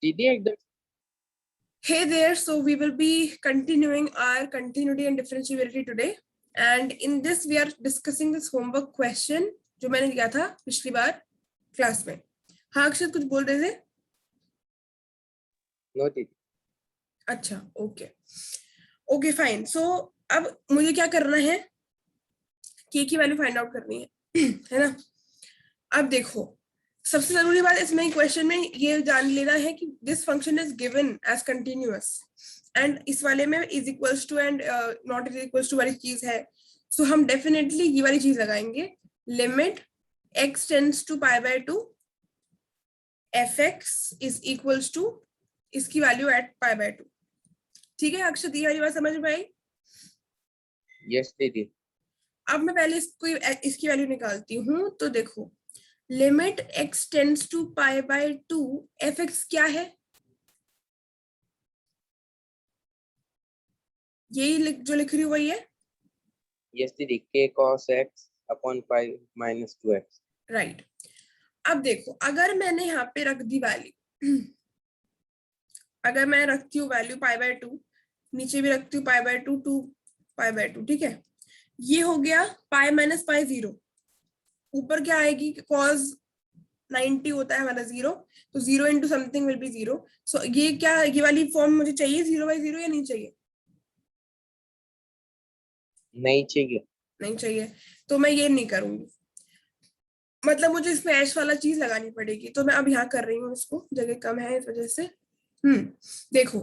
दीदी एकदम Hey there, so we will be continuing our continuity and differentiability today, and in this we are discussing this homework question जो मैंने किया था पिछली बार क्लास में. हाँ अक्षत कुछ बोल रहे थे? नो दीदी. अच्छा ओके फाइन. सो अब मुझे क्या करना है, के की वैल्यू फाइंड आउट करनी है ना. अब देखो सबसे जरूरी बात इसमें क्वेश्चन में ये जान लेना है कि this function is given as continuous and इस वाले में is equals to and not is equals to वाली चीज है. सो हम डेफिनेटली ये वाली चीज लगाएंगे, limit x tends to pi by 2 fx is equals to इसकी वैल्यू एट पाई बाय 2. ठीक है अक्षत, ये वाली बात समझ में आई? यस दीदी. अब मैं पहले इसकी वैल्यू निकालती हूँ. तो देखो limit x tends to pi by 2 fx क्या है, यही जो लिख रही हूँ वही है. यस दीदी, k cos x upon pi minus 2x. Right. अब देखो अगर मैंने यहाँ पे रख दी वैल्यू, अगर मैं रखती हूँ वैल्यू पाई बाय 2, नीचे भी रखती हूँ pi by 2 to pi by 2, ठीक है. ये हो गया पाई माइनस पाई 0, ऊपर क्या आएगी, cos 90 होता है हमारा 0, तो 0 इंटू समथिंग विल बी 0. सो ये क्या, ये वाली फॉर्म मुझे चाहिए 0/0 या नहीं चाहिए? नहीं चाहिए. नहीं चाहिए, तो मैं ये नहीं करूंगी, मतलब मुझे इसमें ऐश वाला चीज लगानी पड़ेगी. तो मैं अब यहाँ कर रही हूँ, इसको जगह कम है इस वजह से. देखो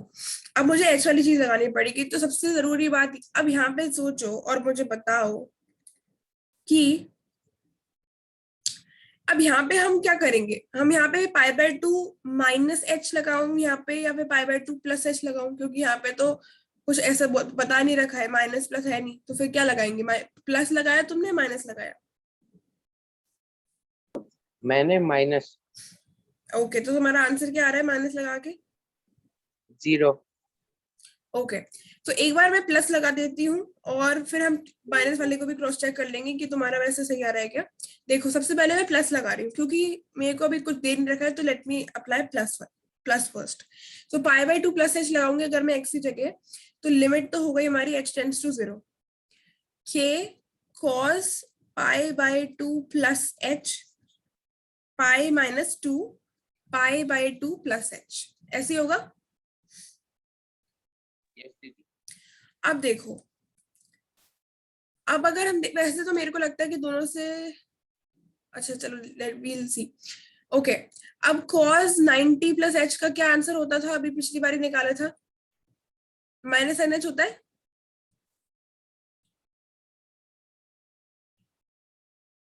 अब मुझे ऐश वाली चीज लगानी पड़ेगी. तो सबसे जरूरी बात, अब यहाँ पे सोचो और मुझे बताओ कि अब यहाँ पे हम क्या करेंगे. हम यहाँ पे पाई बाय 2 माइनस एच लगाऊं यहाँ पे, या फिर पाई बाय 2 प्लस एच लगाऊं, क्योंकि यहाँ पे तो कुछ ऐसा बता नहीं रखा है, माइनस प्लस है नहीं. तो फिर क्या लगाएंगे, प्लस लगाया तुमने माइनस लगाया? मैंने माइनस. ओके, तो तुम्हारा आंसर क्या आ रहा है माइनस लगा के? 0. ओके, तो एक बार मैं प्लस लगा देती हूँ और फिर हम माइनस वाले को भी क्रॉस चेक कर लेंगे कि तुम्हारा वैसे सही आ रहा है क्या. देखो सबसे पहले मैं प्लस लगा रही हूँ क्योंकि मेरे को अभी कुछ दे नहीं रखा है, तो let me apply plus first. तो पाई बाय 2 प्लस एच लगाऊंगी अगर मैं एक्स की जगह, तो लिमिट तो हो गई हमारी एच टेंड्स टू 0, के cos pi by 2 plus H pi minus 2 pi by 2 plus H, ऐसे होगा. यस दीदी. अब देखो, अब अगर हम वैसे तो मेरे को लगता है कि दोनों से, अच्छा चलो लेट वील सी. ओके, अब cos 90 प्लस एच का क्या आंसर होता था, अभी पिछली बार निकाला था, माइनस एन एच होता है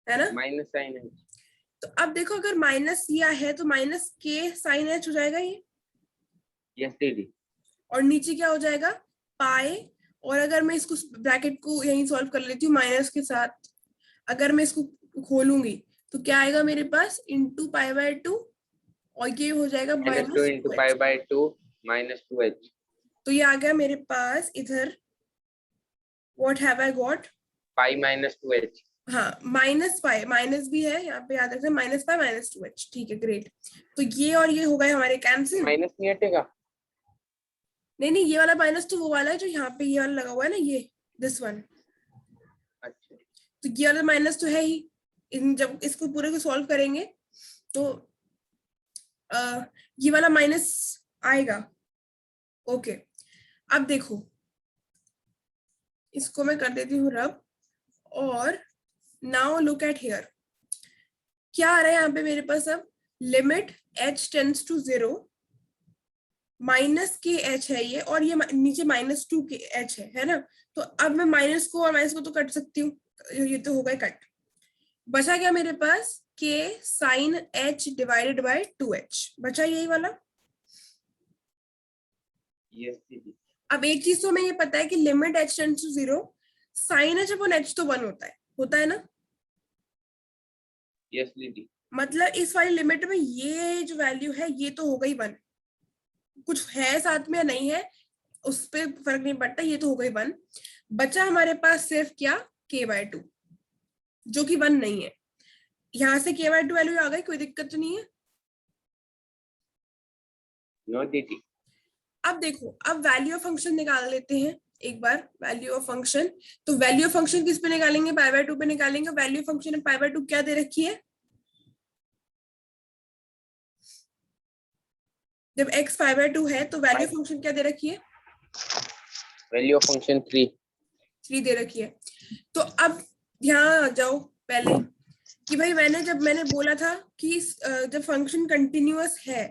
ना. Minus sine H. तो अब देखो अगर माइनस किया है तो माइनस के साइन एच हो जाएगा ये. यस दीदी. और नीचे क्या हो जाएगा, पाई. और अगर मैं इसको ब्रैकेट को यहीं सॉल्व कर लेती हूँ माइनस के साथ, अगर मैं इसको खोलूंगी तो क्या आएगा मेरे पास, इंटू पाई बाय 2, और ये हो जाएगा minus 2 into pi by 2 minus 2h. तो ये आ गया मेरे पास इधर, what have I got, pi minus 2h. हाँ माइनस पाई, माइनस भी है यहाँ पे, याद रखना माइनस पाई माइनस 2h. ठीक है ग्रेट. तो ये और ये हो गए हमारे कैंसिल. माइनस नहीं हटेगा. नहीं ये वाला माइनस तो वो वाला है जो यहाँ पे ये वाला लगा हुआ है ना, ये दिस वन. अच्छा. तो ये वाला माइनस तो है ही. जब इसको पूरे को सॉल्व करेंगे तो ये वाला माइनस आएगा. ओके, अब देखो इसको मैं कर देती हूँ रब, और नाउ लुक एट हियर, क्या आ रहा है यहाँ पे मेरे पास. अब limit h tends to 0 minus के एच है ये, और ये नीचे माइनस 2 के एच है ना. तो अब मैं माइनस को और माइनस को तो कट सकती हूँ, ये तो हो गए कट. बचा क्या मेरे पास, के sine h divided by 2h, बचा यही वाला. यस दीदी. अब एक चीज तो हमें ये पता है कि limit h tends to 0 sine H upon H तो 1 होता है ना. यस दीदी. मतलब इस वाली लिमिट में ये जो वैल्यू है ये तो हो गई 1, कुछ है साथ में या नहीं है उस पर फर्क नहीं पड़ता, ये तो हो गई 1. बचा हमारे पास सिर्फ क्या, k बाय 2, जो कि 1 नहीं है. यहाँ से k बाय 2 वैल्यू आ गई, कोई दिक्कत तो नहीं है. नो दीदी। अब देखो, अब वैल्यू ऑफ फंक्शन निकाल लेते हैं एक बार, वैल्यू ऑफ फंक्शन। तो वैल्यू ऑफ फंक्शन किस पे निकालेंगे? पाई बाय 2 पे निकालेंगे। वैल्यू ऑफ फंक्शन में पाई बाय 2 क्या दे रखी है? जब x पाई बाय 2 है तो वैल्यू ऑफ फंक्शन क्या दे रखी है? वैल्यू ऑफ फंक्शन 3 दे रखी है। तो अब यहाँ आ जाओ पहले कि भाई मैंने बोला था कि जब फंक्शन कंटिन्यूअस है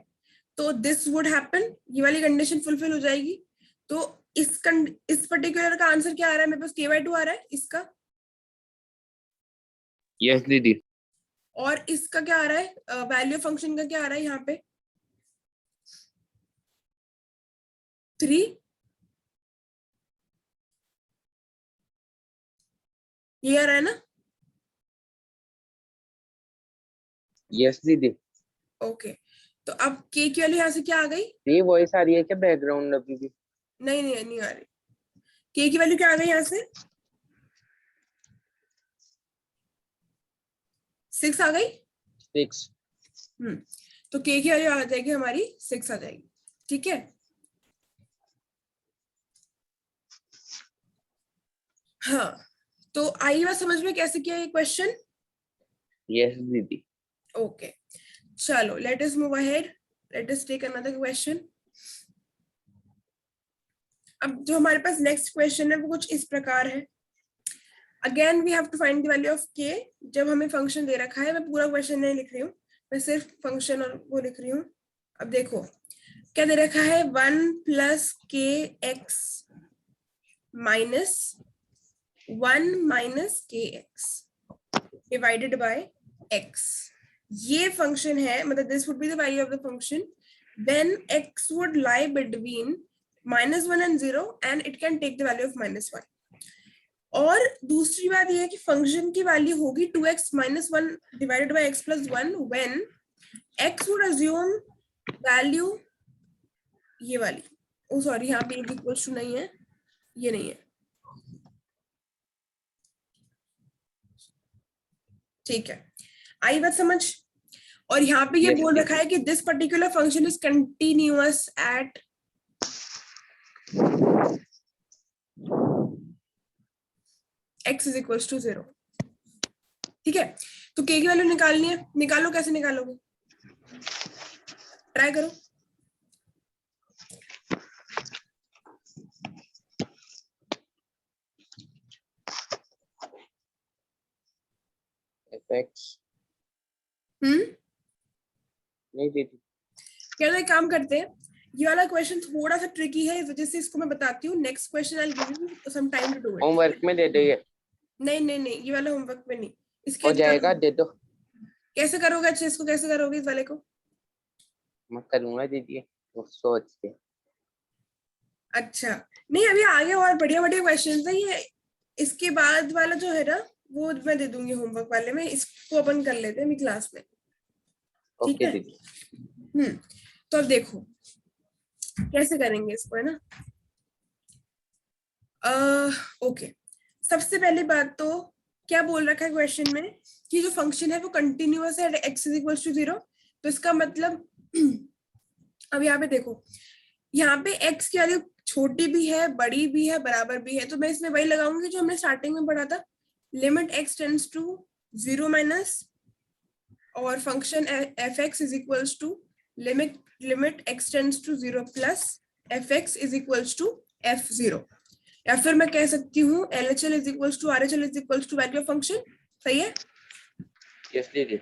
तो दिस वुड हैपन, ये वाली कंडीशन फुलफिल हो जाएगी। तो इस पर्टिकुलर का आंसर क्या आ रहा है मेरे पास? k बाय 2 आ रहा है इसका। यस दीदी। और इसका क्या आ रहा है? वैल्यू ऑफ फंक्शन का क्या आ रहा है यहाँ पे? 3। ये आ रहा है ना? यस दीदी। ओके, तो अब k की वैल्यू यहाँ से क्या आ गई? ये वॉइस आ रही है क्या बैकग्राउंड अभी भी? नहीं नहीं नहीं आ रही। k की वैल्यू क्या आ गई यहाँ से? 6 आ गई। 6। तो k की वैल्यू आ जाएगी हमारी 6 आ जाएगी। ठीक है। हाँ, तो आई बात समझ में कैसे किया ये क्वेश्चन? यस दीदी। ओके, चलो let us move ahead, let us take another question. अब जो हमारे पास नेक्स्ट क्वेश्चन है वो कुछ इस प्रकार है। Again we have to find the value of k। जब हमें फंक्शन दे रखा है, मैं पूरा क्वेश्चन नहीं लिख रही हूँ, मैं सिर्फ फंक्शन और वो लिख रही हूँ। अब देखो क्या दे रखा है? 1 प्लस के एक्स माइनस 1 माइनस के एक्स डिवाइडेड बाय x। ये फंक्शन है, मतलब this would be the value of the function when x would lie between -1 and 0 and it can take the value of -1। और दूसरी बात यह है कि फंक्शन की वैल्यू होगी 2x minus 1 divided by x plus 1 when x would assume value ये वाली, ओ सॉरी यहाँ पे इक्वल्स टू नहीं है, ये नहीं है। ठीक है, आई बात समझ? और यहाँ पे ये बोल रखा है कि this particular function is continuous at x is equals to 0। ठीक है, तो k की वैल्यू निकालनी है। निकालो, कैसे निकालोगे? ट्राई करो। fx नहीं दीदी। चलो एक काम करते हैं, ये वाला क्वेश्चन थोड़ा सा ट्रिकी है, इस वजह से इसको मैं बताती हूँ। Next question I give you some time to do it. Homework में दे दो ये। नहीं नहीं नहीं, ये वाला होमवर्क में नहीं, इसके हो जाएगा, दे दो। कैसे करोगे? अच्छा, इसको कैसे करोगे इस वाले को? मैं करूंगा दीदी, वो सोच के। अच्छा नहीं, अभी आगे और बढ़िया बढ़िया क्वेश्चंस है ये। इसके बाद वाला जो है ना वो मैं दे दूंगी होमवर्क वाले में, इसको अपन कर लेते हैं अभी क्लास में। ठीक है दीदी। तो अब देखो कैसे करेंगे इसको, है ना? ओके, सबसे पहली बात तो क्या बोल रखा है क्वेश्चन में कि जो फंक्शन है वो कंटिन्यूअस है x इज इक्वल टू 0। तो इसका मतलब अब यहाँ पे देखो, यहाँ पे x की वैल्यू छोटी भी है, बड़ी भी है, बराबर भी है। तो मैं इसमें वही लगाऊंगी जो हमने स्टार्टिंग में पढ़ा था, limit x tends to 0 minus और function f(x) is equals to limit x tends to 0 plus f(x) is equals to f(0). या फिर मैं कह सकती हूँ LHL is equals to RHL is equals to value of function. सही है? Yes दीदी।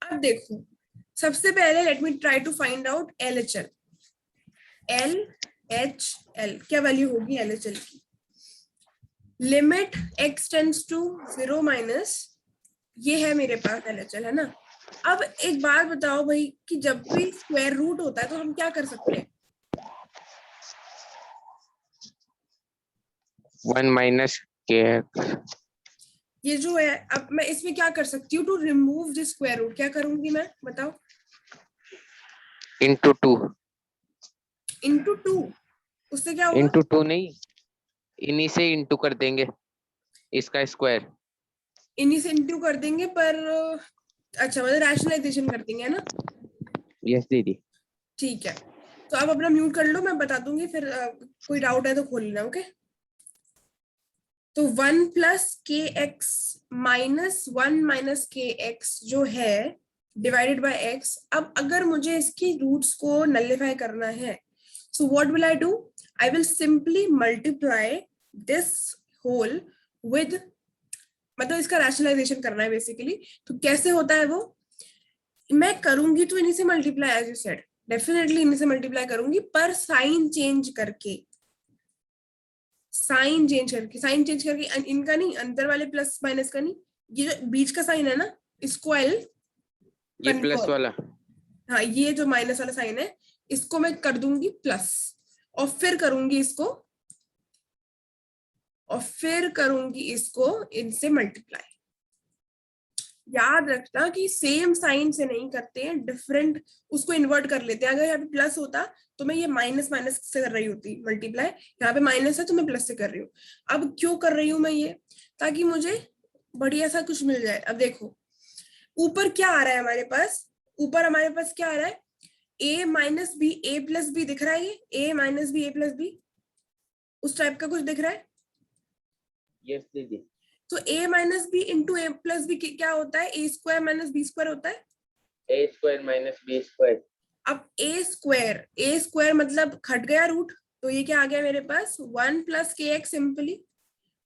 अब देखो, सबसे पहले let me try to find out LHL। LHL क्या वैल्यू होगी LHL की? Limit x tends to 0 minus, ये है मेरे पास LHL, है ना? अब एक बात बताओ भाई कि जब भी स्क्वायर रूट होता है तो हम क्या कर सकते हैं? 1 माइनस के। ये जो है, अब मैं इसमें क्या कर सकती हूँ? To remove the square root क्या करूंगी मैं, बताओ? इंटू 2। इंटू 2, उससे क्या होगा? इंटू 2 नहीं, इन्हीं से इंटू कर देंगे इसका स्क्वायर। इन्हीं से इंटू कर देंगे, पर अच्छा मतलब रैशनलाइजेशन कर देंगे, है ना? यस दीदी। ठीक है, तो अब अपना म्यूट कर लो, मैं बता दूंगी, फिर कोई डाउट है तो खोल लेना। ओके, तो 1 प्लस के एक्स माइनस 1 माइनस के एक्स जो है डिवाइडेड बाय एक्स। अब अगर मुझे इसकी रूट्स को नलिफाई करना है, so what will I do? I will simply multiply this whole with, मतलब इसका रैशनलाइजेशन करना है बेसिकली। तो कैसे होता है वो? मैं करूंगी तो इन्हीं से multiply, as you said, definitely इन्हीं से मल्टीप्लाई करूंगी, पर साइन चेंज करके, साइन चेंज करके, साइन चेंज करके, इनका नहीं, अंदर वाले प्लस माइनस का नहीं, ये जो बीच का साइन है ना, इसको आई ये प्लस वाला, हाँ, ये जो माइनस वाला साइन है इसको मैं कर दूंगी प्लस, और फिर करूंगी इसको, और फिर करूंगी इसको इनसे मल्टीप्लाई। याद रखना कि सेम साइन से नहीं करते हैं, डिफरेंट, उसको इन्वर्ट कर लेते हैं। अगर यहाँ पे प्लस होता तो मैं ये माइनस माइनस से कर रही होती मल्टीप्लाई, यहाँ पे माइनस है तो मैं प्लस से कर रही हूँ। अब क्यों कर रही हूँ मैं ये? ताकि मुझे बढ़िया सा कुछ मिल जाए। अब देखो ऊपर क्या आ रहा है हमारे पास, ऊपर हमारे पास क्या आ रहा है? a minus B, A plus B दिख रहा है, ये a minus B, A plus B, उस टाइप का कुछ दिख रहा है? यस दीदी। तो a minus B into A plus B क्या होता है? A square minus B square होता है। A square minus B square. अब ए स्क्वायर मतलब हट गया रूट, तो ये क्या आ गया मेरे पास? 1 प्लस के एक्स सिंपली,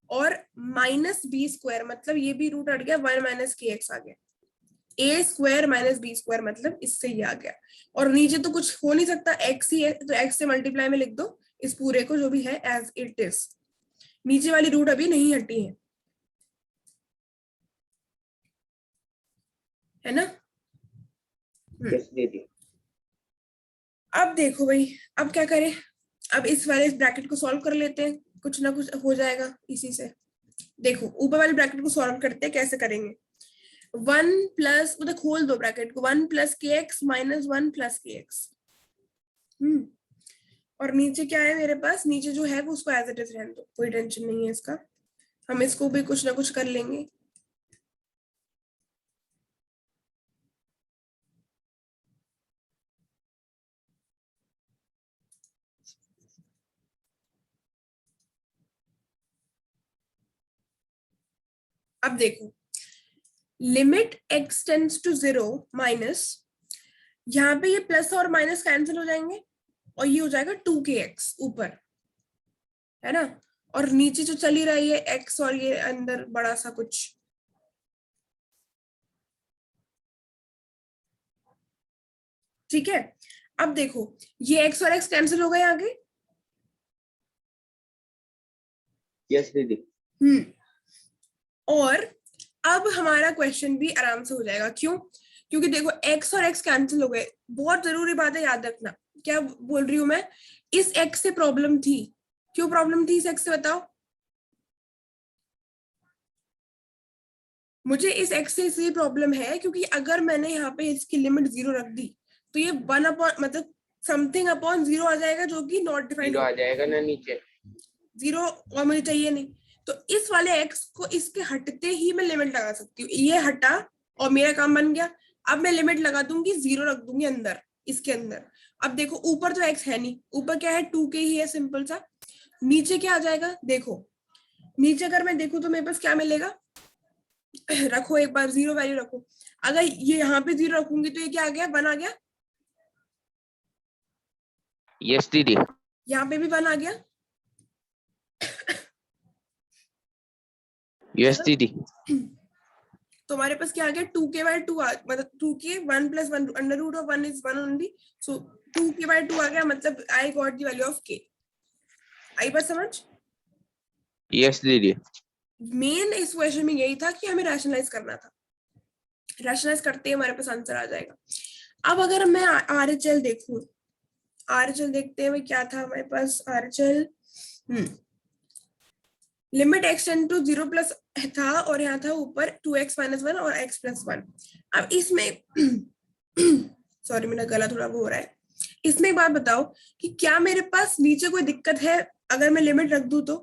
और माइनस बी स्क्वायर मतलब ये भी रूट हट गया, 1 माइनस के एक्स आ गया। ए स्क्वायर माइनस बी स्क्वायर मतलब इससे ही आ गया, और नीचे तो कुछ हो नहीं सकता, एक्स ही है, तो एक्स से मल्टीप्लाई में लिख दो इस पूरे को जो भी है एज इट इज। नीचे वाली रूट अभी नहीं हटी है ना? यस दीदी। अब देखो भाई, अब क्या करें? अब इस वाले ब्रैकेट को सॉल्व कर लेते हैं, कुछ ना कुछ हो जाएगा इसी से। देखो ऊपर वाले ब्रैकेट को सॉल्व करते हैं, कैसे करेंगे? 1 प्लस, उधर खोल दो ब्रैकेट को, 1 प्लस के एक्स माइनस 1 प्लस के एक्स। और नीचे क्या है मेरे पास? नीचे जो है वो उसको एज इट इज रहने दो, कोई टेंशन नहीं है इसका, हम इसको भी कुछ ना कुछ कर लेंगे। अब देखो, limit x tends to 0 minus, यहाँ पे ये प्लस और माइनस कैंसिल हो जाएंगे, और ये हो जाएगा 2kx ऊपर, है ना? और नीचे जो चली रही है x, और ये अंदर बड़ा सा कुछ, ठीक है? अब देखो ये x और x कैंसिल हो गए आगे। यस दीदी। और अब हमारा क्वेश्चन भी आराम से हो जाएगा। क्यों? क्योंकि देखो x और x कैंसिल हो गए। बहुत जरूरी बात है याद रखना, क्या बोल रही हूं मैं? इस x से प्रॉब्लम थी। क्यों प्रॉब्लम थी इस x से, बताओ मुझे? इस x से इसलिए प्रॉब्लम है क्योंकि अगर मैंने यहाँ पे इसकी लिमिट 0 रख दी तो ये 1 अपॉन मतलब समथिंग अपॉन 0 आ जाएगा, जो कि नॉट डिफाइंड जीरो आ जाएगा ना नीचे, 0, और मुझे चाहिए नहीं। तो इस वाले x को इसके हटते ही मैं लिमिट लगा सकती हूँ। ये हटा और मेरा काम बन गया। अब मैं लिमिट लगा दूंगी, 0 रख दूंगी अंदर, इसके अंदर। अब देखो ऊपर तो x है नहीं, ऊपर क्या है? 2k ही है, सिंपल सा। नीचे क्या आ जाएगा? देखो नीचे अगर मैं देखूं तो मेरे पास क्या मिलेगा? रखो एक बार 0 वैल्यू रखो। अगर ये यहाँ पे 0 रखूंगी तो ये क्या आ गया? 1 आ गया। यस दीदी। यहाँ पे भी 1 आ गया। यस दीदी। तो हमारे पास क्या आ गया? 2k/2 मतलब 2k, 1 plus 1 under root of 1 is 1 only, so 2k/2 आ गया, मतलब I got the value of k। आई बात समझ? यस दीदी। मेन इस क्वेश्चन में यही था कि हमें रैशनलाइज करना था, रैशनलाइज करते ही हमारे पास आंसर आ जाएगा। अब अगर मैं RHL देखूं, RHL देखते हैं क्या था हमारे पास? RHL limit x tend to 0 plus था, और यहाँ था ऊपर 2x माइनस 1 और x प्लस 1। अब इसमें सॉरी मेरा गला थोड़ा वो हो रहा है। इसमें एक बात बताओ कि क्या मेरे पास नीचे कोई दिक्कत है अगर मैं लिमिट रख दूं तो?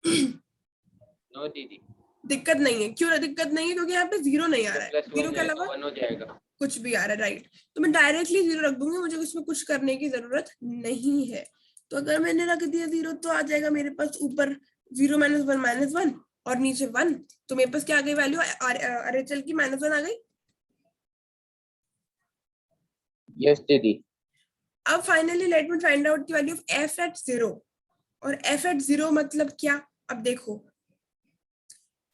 नो दीदी। दिक्कत नहीं है। क्यों दिक्कत नहीं है? क्योंकि यहाँ पे 0 नहीं आ रहा है, 0 के अलावा 1 हो जाएगा। कुछ भी आ रहा है, राइट। तो मैं डायरेक्टली 0 रख दूंगी, मुझे उसमें कुछ करने की जरूरत नहीं है। तो अगर मैंने रख दिया 0 तो आ जाएगा मेरे पास ऊपर 0 -1 -1 और नीचे 1। तो मेरे पास क्या आ गई वैल्यू, RHL की -1 आ गई। यस दीदी। अब finally let me find out की वैल्यू ऑफ f एट 0। और f एट 0 मतलब क्या, अब देखो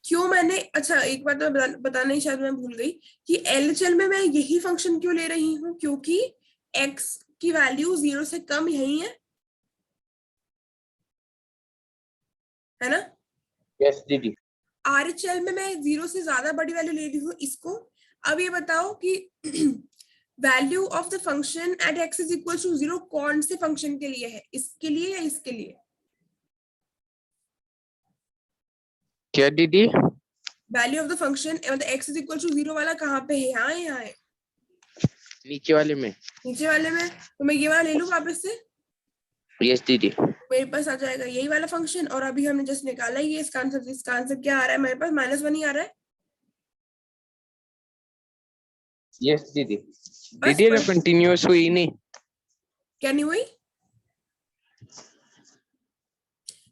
क्यों मैंने, अच्छा एक बात तो बताना ही शायद मैं भूल गई कि LHL में मैं यही फंक्शन क्यों ले रही हूँ, क्योंकि x की वैल्यू 0 से कम यही है ना। यस दीदी। RHL में मैं 0 से ज्यादा बड़ी वैल्यू ले रही हूँ इसको। अब ये बताओ कि value of the function at x is equal to 0 कौन से फंक्शन के लिए है, इसके लिए या इसके लिए। क्या दीदी? वैल्यू ऑफ द फंक्शन मतलब x इज इक्वल टू 0 वाला कहाँ पे है, यहाँ है, यहाँ है, नीचे वाले में। नीचे वाले में। तो मैं ये वाला ले लूँ वापस से, यस दीदी। मेरे पास आ जाएगा यही वाला फंक्शन। और अभी हमने जस्ट निकाला ये इसका आंसर क्या आ रहा है, मेरे पास -1 ही आ रहा है। यस दीदी। बस दीदी तो कंटिन्यूअस हुई नहीं। क्या नहीं हुई,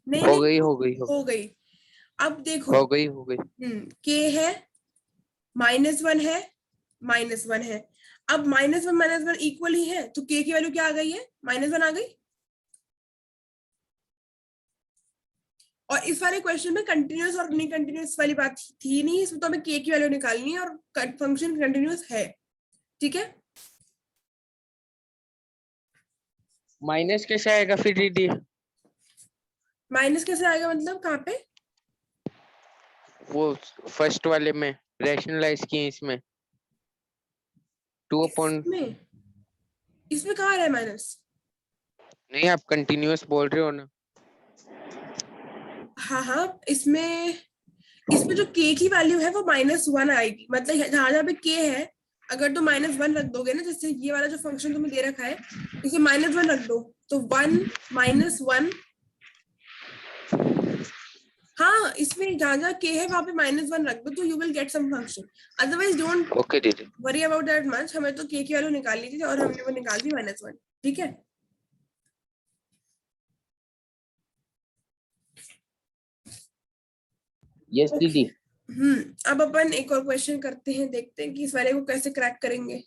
नहीं हो नहीं गई हो गई हो गई। अब देखो हो गई हो गई। k है, -1 है, -1 है। अब -1 इक्वल ही है, तो k की वैल्यू क्या आ गई है, -1 आ गई। और इस वाले क्वेश्चन में कंटिन्यूअस और नहीं कंटिन्यूअस वाली बात थी नहीं, इसमें तो हमें k की वैल्यू निकालनी है और फंक्शन कंटिन्यूअस है, ठीक है। माइनस कैसे आएगा फिर दीदी? माइनस कैसे आएगा मतलब कहाँ पे, वो फर्स्ट वाले में रैशनलाइज किए इसमें 2 इसमें इसमें कहाँ आ रहा है माइनस। नहीं आप कंटिन्यूअस बोल रहे हो ना। हाँ हाँ, इसमें इसमें जो k की वैल्यू है वो -1 आएगी, मतलब जहां जहां पे k है अगर तो -1 रख दोगे ना, जैसे ये वाला जो फंक्शन तुम्हें दे रखा है इसे -1 रख दो तो 1 -1। हाँ, इसमें जहां जहां k है वहां पे -1 रख दो तो you will get some function. Otherwise don't okay दीदी। वरी अबाउट दैट मच, हमें तो k की वैल्यू निकालनी थी और हमने वो निकाल दी -1, ठीक है। यस दीदी। अब अपन एक और क्वेश्चन करते हैं, देखते हैं कि इस वाले को कैसे क्रैक करेंगे।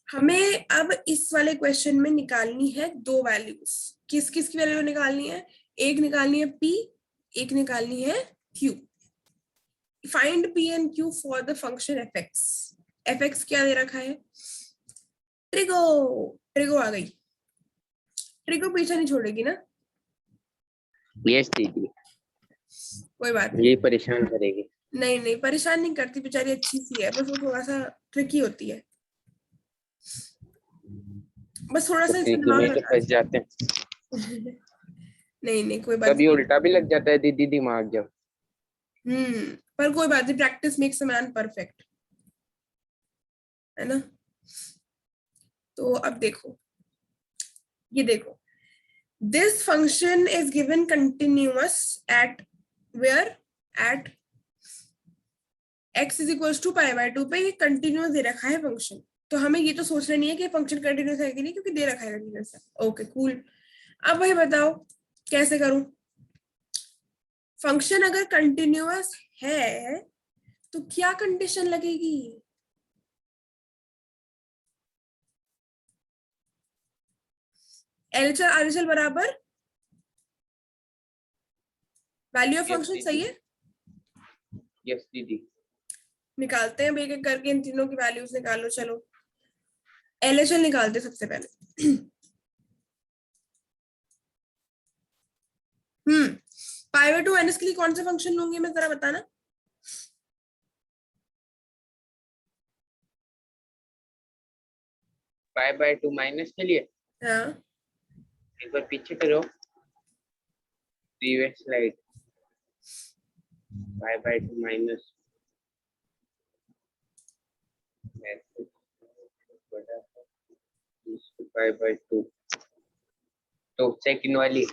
हमें अब इस वाले क्वेश्चन में निकालनी है दो वैल्यूज। किस किस की वैल्यू निकालनी है, एक निकालनी है p, एक निकालनी है q। Find p and q for the function fx। fx क्या दे रखा है, ट्रिगो, ट्रिगो आ गई। ट्रिगो पीछे नहीं छोड़ेगी ना, यस दीदी। कोई बात नहीं। ये परेशान करेगी। नहीं नहीं परेशान नहीं करती, बेचारी अच्छी सी है, बस वो थोड़ा सा ट्रिकी होती है, बस थोड़ा तो सा इसमें ट्रिकी दिमाग में तो लगा फंस जाते हैं। नहीं नहीं कोई बात कभी नहीं। उल्टा भी लग जाता है दीदी दिमाग जब। पर कोई बात नहीं, practice makes a man perfect, है ना। तो अब देखो, ये देखो, this function is given continuous at where, at x is equal to π/2 पे, ये कंटिन्यूअस दे रखा है फंक्शन। तो हमें ये तो सोचना नहीं है कि फंक्शन कंटिन्यूअस है कि नहीं, क्योंकि दे रखा है कंटिन्यूअस है। Okay cool. अब वही बताओ कैसे करूं। फंक्शन अगर कंटिन्यूअस है तो क्या कंडीशन लगेगी, LHL RHL बराबर वैल्यू ऑफ यस फंक्शन, सही दीदी। है। यस दीदी। निकालते हैं एक एक करके, इन तीनों की वैल्यूज निकालो, चलो LHL निकालते सबसे पहले। π/2 माइनस के लिए कौन सा फंक्शन लूंगी मैं, जरा बताना। π/2 माइनस के लिए हाँ एक बार पीछे करो, प्रीवियस स्लाइड। π/2 माइनस π/2 तो सेकंड वाली,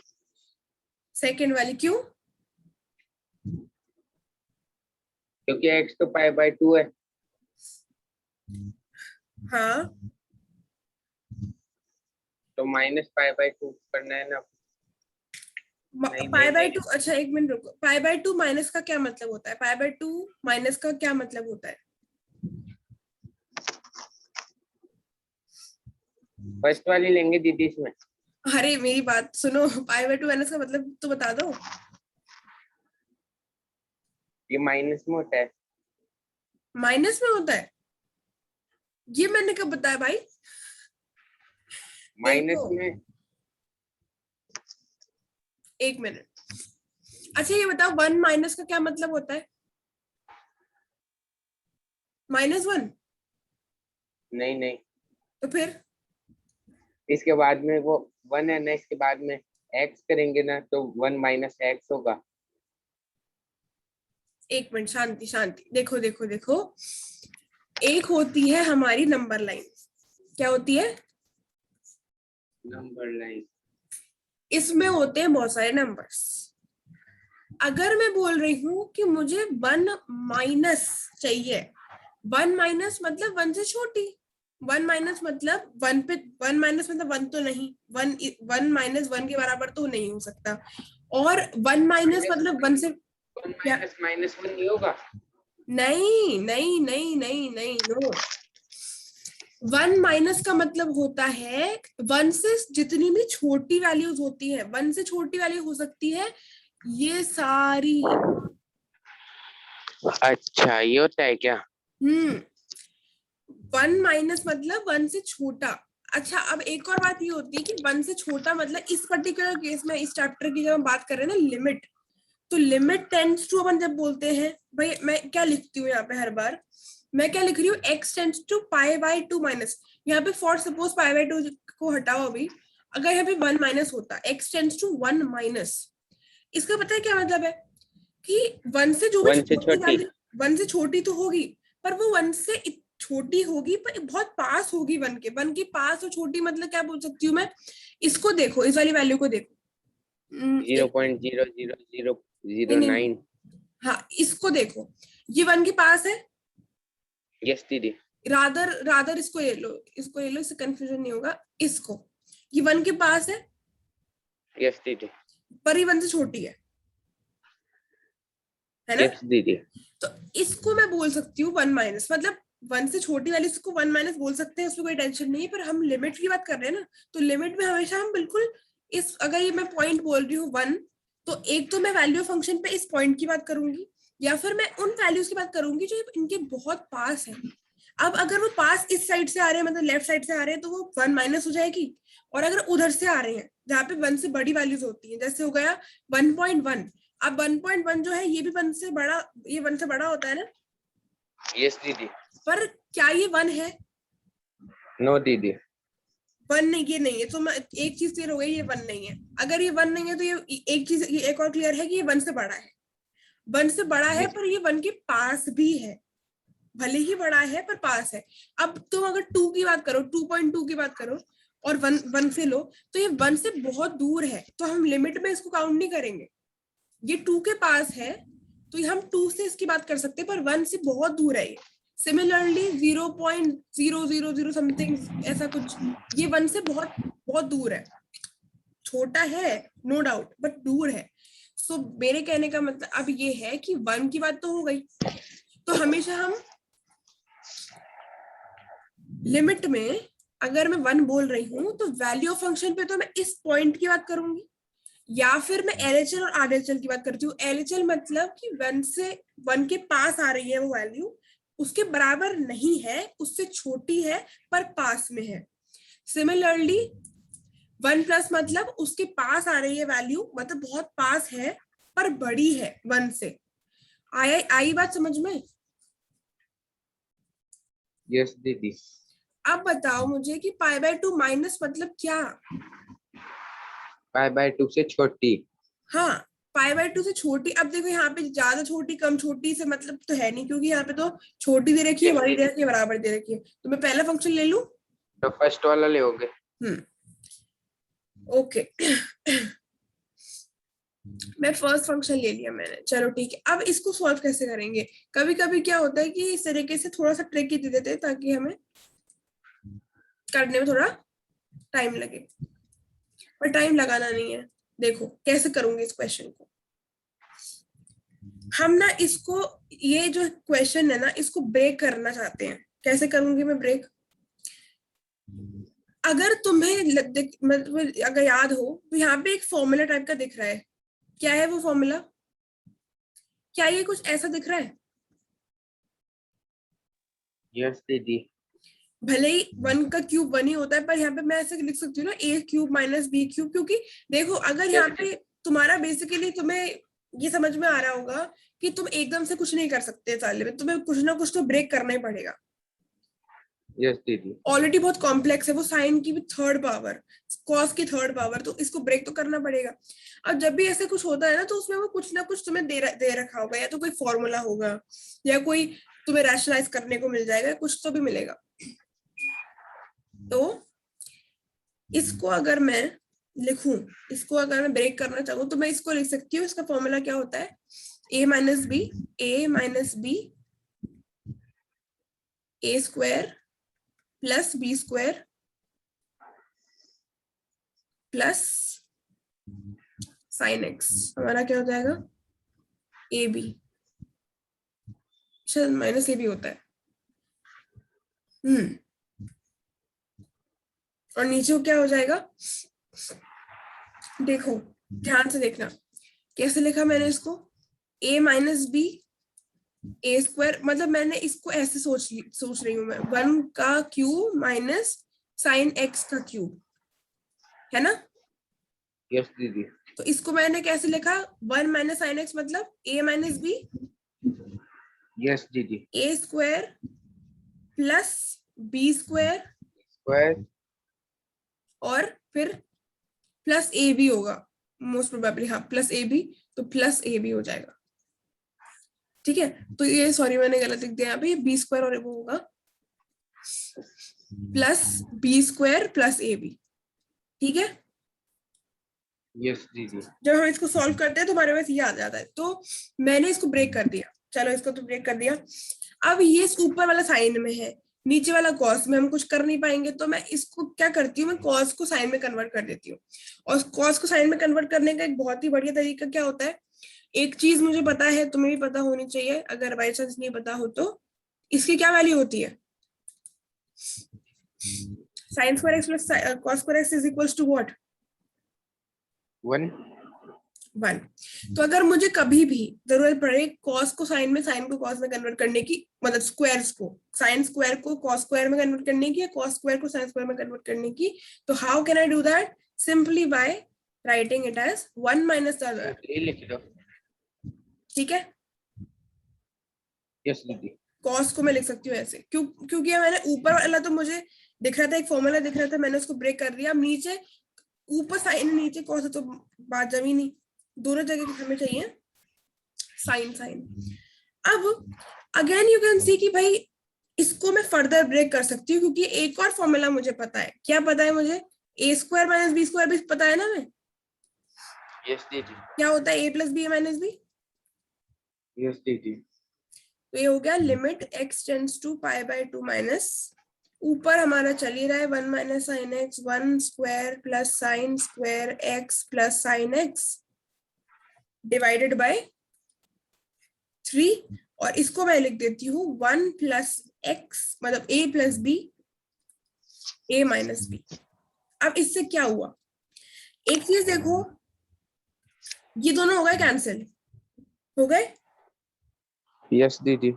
सेकेंड वाली क्यों, क्योंकि x तो π/2 है। हाँ, तो -π/2 करना है ना। नहीं पाई नहीं बाय नहीं, 2, अच्छा एक मिनट रुको, पाई बाय 2 माइनस का क्या मतलब होता है? पाई बाय 2 माइनस का क्या मतलब होता है? फर्स्ट वाली लेंगे दीदी इसमें। अरे मेरी बात सुनो, पाई बाय 2 माइनस का मतलब तो बता दो। ये माइनस में होता है। माइनस में होता है? ये मैंने कब बताया भाई? माइनस देखो, में। एक मिनट। अच्छा ये बताओ, 1 माइनस का क्या मतलब होता है? -1? नहीं नहीं, तो फिर इसके बाद में वो 1 है ना, इसके बाद में x करेंगे ना तो 1 - x होगा। एक मिनट, शांति शांति, देखो देखो देखो, एक होती है हमारी नंबर लाइन। क्या होती है? Number line. इसमें होते हैं बहुत सारे नंबर्स। अगर मैं बोल रही हूँ कि मुझे 1 माइनस चाहिए, 1 माइनस मतलब 1 से छोटी, 1 माइनस मतलब 1 पे, 1 माइनस मतलब 1 तो नहीं, 1 1 माइनस 1 के बराबर तो नहीं हो सकता। और 1 माइनस माइनस मतलब 1 से 1 क्या? -1 नहीं होगा। नहीं नहीं नहीं नहीं नहीं, नो। 1 माइनस का मतलब होता है 1 से जितनी भी छोटी वैल्यूज होती है, 1 से छोटी वैल्यू हो सकती है ये सारी। अच्छा, ये होता है क्या? 1 माइनस मतलब 1 से छोटा। अच्छा, अब एक और बात ये होती है कि 1 से छोटा मतलब इस पर्टिकुलर केस में, इस चैप्टर की जब हम बात कर रहे हैं ना लिमिट, तो लिमिट टेंड्स टू, अपन जब बोलते हैं, भाई मैं क्या लिखती हूँ यहाँ पे हर बार, मैं क्या लिख रही हूँ, x tends to pi by 2 minus. यहाँ पे फॉर सपोज पाई बाय 2 को हटाओ अभी, अगर यहाँ पे 1 माइनस होता, x टेंड्स टू 1 माइनस, इसका पता है क्या मतलब है? कि 1 से जो भी 1 से छोटी छोटी। वैल्यू, 1 से छोटी तो होगी, पर वो 1 से छोटी होगी पर बहुत पास होगी 1 के। 1 के पास और छोटी मतलब क्या बोल सकती हूँ मैं? इसको देखो, इस वाली वैल्यू को देखो। जीरो एक पॉइंट जीरो जीरो जीरो नहीं जीरो नहीं नहीं, नाइन हाँ इसको देखो, ये 1 के पास है। यस दीदी। रादर रादर इसको ले लो, इसको ले लो, इससे कंफ्यूजन नहीं होगा। इसको, ये 1 के पास है यस दीदी। पर ये 1 से छोटी है ना? यस दीदी। तो इसको मैं बोल सकती हूँ 1 माइनस, मतलब 1 से छोटी वाली इसको 1 माइनस बोल सकते हैं, उसमें कोई टेंशन नहीं है। पर हम लिमिट की बात कर रहे हैं ना, तो लिमिट में हमेशा हम बिल्कुल इस, अगर ये मैं पॉइंट बोल रही हूँ 1, तो एक तो मैं वैल्यू फंक्शन पे इस पॉइंट की बात करूंगी, या फिर मैं उन वैल्यूज की बात करूंगी जो इनके बहुत पास है। अब अगर वो पास इस साइड से आ रहे हैं, मतलब लेफ्ट साइड से आ रहे हैं, तो वो 1 माइनस हो जाएगी। और अगर उधर से आ रहे हैं जहाँ पे 1 से बड़ी वैल्यूज होती है, जैसे हो गया 1.1, अब 1.1 जो है ये भी 1 से बड़ा, ये 1 से बड़ा होता है ना? यस दीदी। पर क्या ये 1 है? नो दीदी। 1 नहीं, ये नहीं है। तो मैं एक चीज क्लियर हो गई, ये 1 नहीं है। अगर ये 1 नहीं है तो ये एक चीज, ये एक और क्लियर है कि ये 1 से बड़ा है। 1 से बड़ा है यस। पर ये 1 के पास भी है, भले ही बड़ा है पर पास है। अब तुम अगर 2 की बात करो, 2.2 की बात करो, और 1 1 से लो, तो ये 1 से बहुत दूर है, तो हम लिमिट में इसको काउंट नहीं करेंगे। ये 2 के पास है तो हम 2 से इसकी बात कर सकते हैं, पर 1 से बहुत दूर है ये। सिमिलरली 0.000 समथिंग ऐसा कुछ, ये 1 से बहुत बहुत दूर है। छोटा है, नो डाउट, बट दूर है। सो मेरे कहने का मतलब अब ये है कि 1 की बात तो हो गई, तो हमेशा हम लिमिट में, अगर मैं 1 बोल रही हूँ तो वैल्यू ऑफ फंक्शन पे तो मैं इस पॉइंट की बात करूंगी, या फिर मैं एलएचएल और आरएचएल की बात करती हूँ। एलएचएल मतलब कि 1 से 1 के पास आ रही है वो वैल्यू, उसके बराबर नहीं है, उससे छोटी है पर पास में है। सिमिलरली 1 प्लस मतलब उसके पास आ रही है वैल्यू, मतलब बहुत पास है पर बड़ी है 1 से। आई बात समझ में? यस दीदी। अब बताओ मुझे कि पाई बाय 2 माइनस मतलब क्या? π/2 से छोटी। हाँ, पाई बाय 2 से छोटी। अब देखो यहाँ पे ज्यादा छोटी कम छोटी से मतलब तो है नहीं, क्योंकि यहाँ पे तो छोटी दे रखी है, यस बड़ी दे दीदी। रखी है, बराबर दे रखी है। तो मैं पहला फंक्शन ले लूं। तो फर्स्ट वाला ले होगे। हम्म, ओके। मैं फर्स्ट फंक्शन ले लिया मैंने, चलो ठीक है। अब इसको सॉल्व कैसे करेंगे? कभी कभी क्या होता है कि इस तरीके से थोड़ा सा ट्रिक दे देते हैं ताकि हमें करने में थोड़ा टाइम लगे, पर टाइम लगाना नहीं है। देखो कैसे करूंगी इस क्वेश्चन को। हम ना इसको, ये जो क्वेश्चन है ना, इसको ब्रेक करना चाहते हैं। कैसे करूंगी मैं ब्रेक? अगर तुम्हें मतलब अगर याद हो तो यहाँ पे एक फॉर्मूला टाइप का दिख रहा है। क्या है वो फॉर्मूला? क्या ये कुछ ऐसा दिख रहा है? यस दीदी। भले ही 1 का क्यूब 1 ही होता है, पर यहाँ पे मैं ऐसे लिख सकती हूँ ना, a cube minus b cube. क्योंकि देखो अगर यहाँ पे तुम्हारा बेसिकली तुम्हें ये समझ में आ रहा होगा कि तुम एकदम से कुछ नहीं कर सकते साले में, तुम्हें कुछ ना कुछ तो ब्रेक करना ही पड़ेगा। यस दीदी। ऑलरेडी बहुत कॉम्प्लेक्स है वो, साइन की भी थर्ड पावर, कॉस की थर्ड पावर, तो इसको ब्रेक तो करना पड़ेगा। और जब भी ऐसे कुछ होता है ना, तो उसमें वो कुछ ना कुछ तुम्हें दे रखा होगा, या तो कोई फॉर्मूला होगा, या कोई तुम्हें रैशनलाइज करने को मिल जाएगा, कुछ तो भी मिलेगा। तो इसको अगर मैं लिखूं, इसको अगर मैं ब्रेक करना चाहूँ तो मैं इसको लिख सकती हूँ। इसका फॉर्मूला क्या होता है? a minus B, A square plus B square plus sine x. हमारा क्या हो जाएगा? ए बी, शायद माइनस ए बी होता है। और नीचे को क्या हो जाएगा? देखो ध्यान से देखना कैसे लिखा मैंने इसको। a minus B, A square, मतलब मैंने इसको ऐसे सोच रही हूँ मैं, 1 का क्यूब माइनस साइन एक्स का क्यूब, है ना? यस दीदी। तो इसको मैंने कैसे लिखा? 1 माइनस साइन एक्स मतलब a माइनस बी, यस दीदी। A square plus B square, square और फिर प्लस ए बी होगा मोस्ट प्रोबेबली। हाँ प्लस ए बी, तो प्लस ए बी हो जाएगा। ठीक है, तो ये सॉरी मैंने गलत लिख दिया यहाँ पे, बी स्क्वायर और वो होगा plus B square plus A B. ठीक है, यस दीदी। जब हम इसको सॉल्व करते हैं तो हमारे पास ये आ जाता है। तो मैंने इसको ब्रेक कर दिया, चलो इसको तो ब्रेक कर दिया। अब ये ऊपर वाला साइन में है, नीचे वाला कॉस में हम कुछ कर नहीं पाएंगे, तो मैं इसको क्या करती हूँ, मैं कॉस को साइन में कन्वर्ट कर देती हूँ। और कॉस को साइन में कन्वर्ट करने का एक बहुत ही बढ़िया तरीका क्या होता है, एक चीज मुझे पता है, तुम्हें भी पता होनी चाहिए, अगर बाई चांस नहीं पता हो तो, इसकी क्या वैल्यू होती है? Sine square x plus cos square x is equals to what? 1। 1। तो अगर मुझे कभी भी जरूरत पड़े कॉस को साइन में, साइन को कॉस में कन्वर्ट करने की, मतलब स्क्वायर्स को, साइन स्क्वायर को कॉस स्क्वायर में कन्वर्ट करने की, या कॉस स्क्वायर को साइन स्क्वायर में कन्वर्ट करने की, तो how can I do that? Simply by writing it as 1 minus the other. लिख दो। ठीक है, यस दीदी। कॉस को मैं लिख सकती हूँ ऐसे, क्योंकि मैंने ऊपर वाला तो मुझे दिख रहा था, एक फॉर्मूला दिख रहा था, मैंने उसको ब्रेक कर दिया। अब नीचे, ऊपर साइन नीचे कॉस है, तो बात जमी नहीं, दोनों जगह हमें चाहिए साइन साइन। अब अगेन यू कैन सी कि भाई इसको मैं फर्दर ब्रेक कर सकती हूँ, क्योंकि एक और फॉर्मूला मुझे पता है। क्या पता है मुझे? ए स्क्वायर माइनस बी स्क्वायर भी पता है ना मैं। यस दीदी। क्या होता है? A plus B minus B. Yes दीदी। तो ये हो गया limit x tends to pi by 2 minus, ऊपर हमारा चल ही रहा है 1 minus sine x, 1 square plus sine square x plus sine x divided by 3। और इसको मैं लिख देती हूँ 1 प्लस एक्स, मतलब a plus B, a minus B. अब इससे क्या हुआ, एक चीज देखो, ये दोनों हो गए कैंसिल, हो गए। यस दीदी।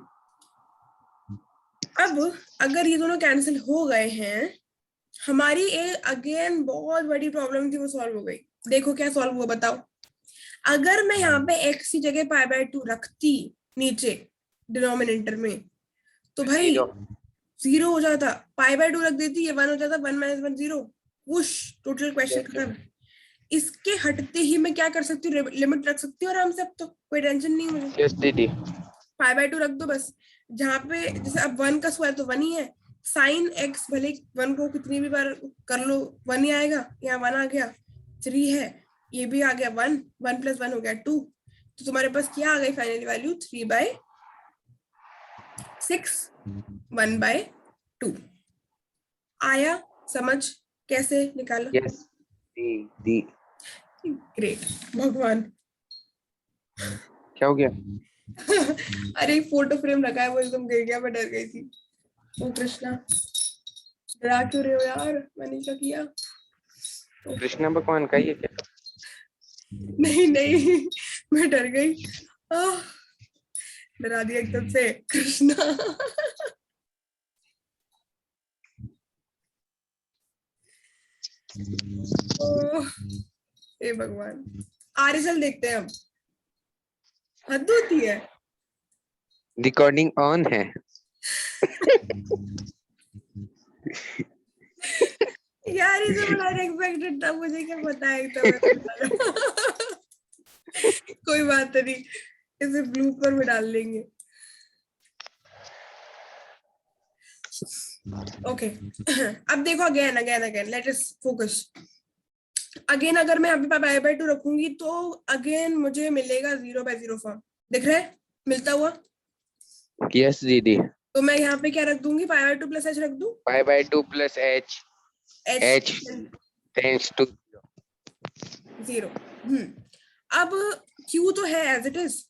अब अगर ये दोनों कैंसिल हो गए हैं, हमारी एक अगेन बहुत बड़ी प्रॉब्लम थी, वो सॉल्व हो गई। देखो क्या सॉल्व हुआ बताओ। अगर मैं यहाँ पे x की जगह पाई बाय 2 रखती नीचे डिनोमिनेटर में, तो भाई 0 हो जाता। पाई बाय 2 रख देती, ये 1 हो जाता, 1 माइनस 1 0, वुश, टोटल क्वेश्चन खत्म। इसके हटते ही मैं क्या कर सकती हूँ, लिमिट रख सकती हूँ आराम से, अब तो कोई टेंशन नहीं मुझे। यस दीदी। पाई बाय 2 रख दो बस, जहाँ पे जैसे अब 1 का स्क्वायर तो 1 ही है, साइन एक्स भले 1 को कितनी भी बार कर लो 1 ही आएगा, यहाँ 1 आ गया, 3 है, ये भी आ गया 1, 1 + 1 हो गया 2, तो तुम्हारे पास क्या आ गई फाइनल वैल्यू 3/6, 1/2 आया समझ कैसे निकाला? यस दी। ग्रेट भगवान। क्या हो गया? अरे एक फोटो फ्रेम रखा है वो एकदम गिर गया, मैं डर गई थी। ओ कृष्णा, डरा क्यों रहे हो यार, मैंने क्या किया? कृष्ण भगवान का ये क्या? नहीं नहीं, मैं डर गई। आह, डरा दिया एकदम से कृष्णा। ओह, हे भगवान। आरिसल देखते हैं हम, हद होती है। रिकॉर्डिंग ऑन है। यार ये तो बड़ा अनएक्सपेक्टेड था, मुझे क्या पता है तो मैं कोई बात नहीं, इसे ब्लूपर में डाल लेंगे। ओके अब देखो, again again again let us focus. Again अगर मैं यहाँ पे π/2 रखूंगी तो अगेन मुझे मिलेगा 0/0 फॉर्म, दिख रहा है मिलता हुआ। यस दीदी। तो मैं यहाँ पे क्या रख दूंगी, π/2 + h रख दूं। π/2 + h h टेंड्स टू 0। अब q तो है एज इट इज,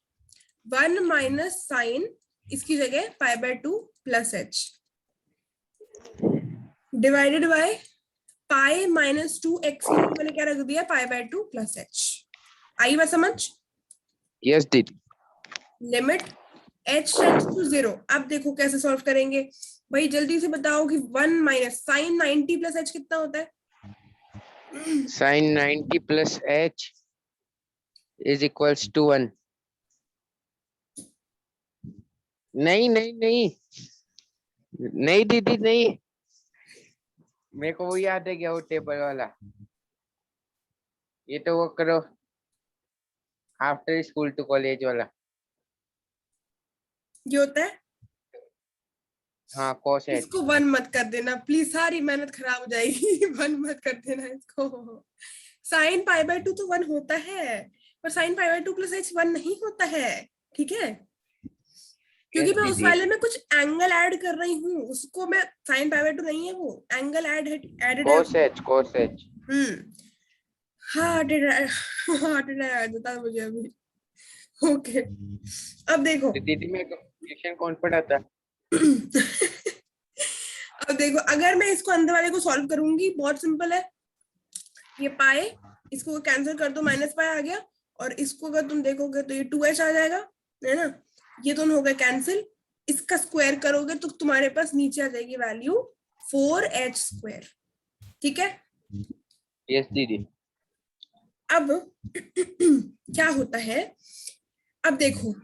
1 - साइन इसकी जगह π/2 + h divided by pi -2x की जगह मैंने क्या रख दिया, π/2 + h। आई बात समझ? यस दीदी। Limit h tends to 0। अब देखो कैसे सॉल्व करेंगे भाई, जल्दी से बताओ कि 1 - साइन 90 + h कितना होता है? sin 90 + h is equals to 1। नहीं नहीं नहीं नहीं दीदी नहीं, मेरे को वो याद है क्या, वो टेबल वाला। ये तो वो करो, आफ्टर स्कूल टू कॉलेज वाला। ये होता है। हाँ cos h। इसको 1 मत कर देना प्लीज, सारी मेहनत खराब हो जाएगी। 1 मत कर देना इसको। साइन π/2 तो 1 होता है, पर साइन π/2 + h 1 नहीं होता है, ठीक है? क्योंकि यस मैं उस दीदी। वाले में कुछ एंगल ऐड कर रही हूँ, उसको मैं साइन π/2 नहीं है, वो एंगल एडेड है। cos h। हाँ हार्ट अटैक देता है मुझे अभी। ओके अब देखो। तो दीदी मेरे को क्वेश्चन कौन पढ़ाता? अब देखो अगर मैं इसको अंदर वाले को सॉल्व करूंगी, बहुत सिंपल है। ये पाए, इसको कैंसिल कर दो, -π आ गया। और इसको अगर तुम देखोगे तो ये 2h आ जाएगा, है ना? ये दोनों हो गए कैंसिल। इसका स्क्वायर करोगे तो तुम्हारे पास नीचे आ जाएगी वैल्यू 4h²। ठीक है? यस दीदी। अब क्या होता है, अब देखो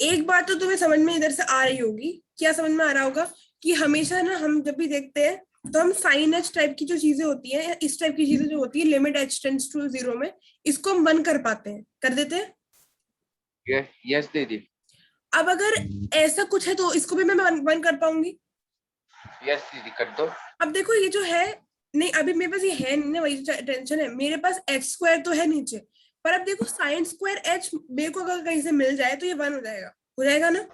एक बात तो तुम्हें समझ में इधर से आ रही होगी। क्या समझ में आ रहा होगा कि हमेशा ना हम जब भी देखते हैं तो हम साइन h टाइप की जो चीजें होती है, या इस टाइप की चीजें जो होती है लिमिट h टेंड्स टू 0 में, इसको हम 1 कर पाते हैं, कर देते हैं। यस दीदी। अब अगर ऐसा कुछ है तो इसको भी मैं 1 कर पाऊंगी। यस दीदी कर दो। अब देखो ये जो है, नहीं अभी मेरे पास ये है नहीं ना, वही टेंशन है, मेरे पास h² तो है नीचे, पर अब देखो साइन स्क्वायर h मेरे को अगर कहीं से मिल जाए तो ये 1 हो जाएगा ना?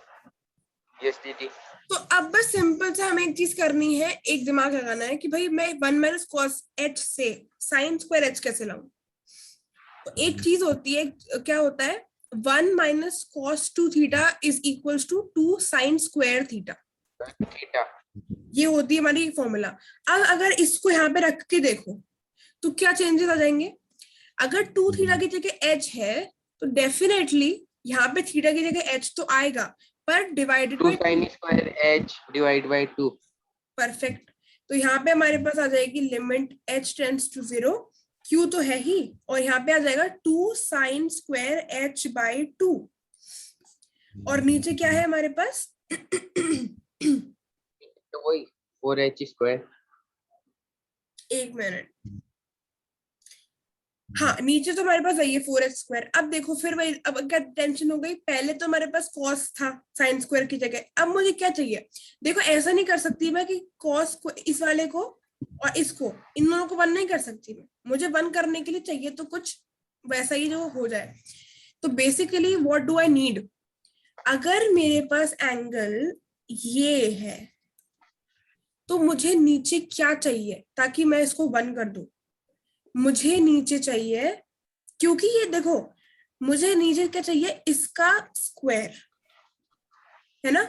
यस दीदी। तो अब बस सिंपल से हमें एक चीज करनी है, एक दिमाग लगाना है कि भाई मैं 1 - cos h से साइन स्क्वायर h कैसे लाऊं। तो एक चीज होती है, क्या होता है, 1 - cos 2θ is equals to 2 sin square theta. Theta. ये होती है हमारी फॉर्मूला। अब अगर इसको यहाँ पे रख के देखो तो क्या चेंजेस आ जाएंगे। अगर 2θ की जगह h है तो डेफिनेटली यहाँ पे थीटा की जगह h तो आएगा, पर divided 2 by sin square h divide by 2। Perfect. तो यहाँ पे हमारे पास आ जाएगी limit h tends to 0, q तो है ही, और यहाँ पे आ जाएगा 2 sin स्क्वायर h/2। और नीचे क्या है हमारे पास? तो वही 4h²। एक मिनट, हाँ नीचे तो हमारे पास है ये 4h²। अब देखो फिर वही, अब क्या टेंशन हो गई, पहले तो हमारे पास cos था साइन स्क्वायर की जगह, अब मुझे क्या चाहिए। देखो ऐसा नहीं कर सकती मैं कि cos को इस वाले को और इसको, इन दोनों को 1 नहीं कर सकती मैं, मुझे 1 करने के लिए चाहिए तो कुछ वैसा ही जो हो जाए। तो basically what do I need, अगर मेरे पास एंगल ये है तो मुझे नीचे क्या चाहिए ताकि मैं इसको 1 कर दूं, मुझे नीचे चाहिए, क्योंकि ये देखो, मुझे नीचे क्या चाहिए, इसका स्क्वायर, है ना।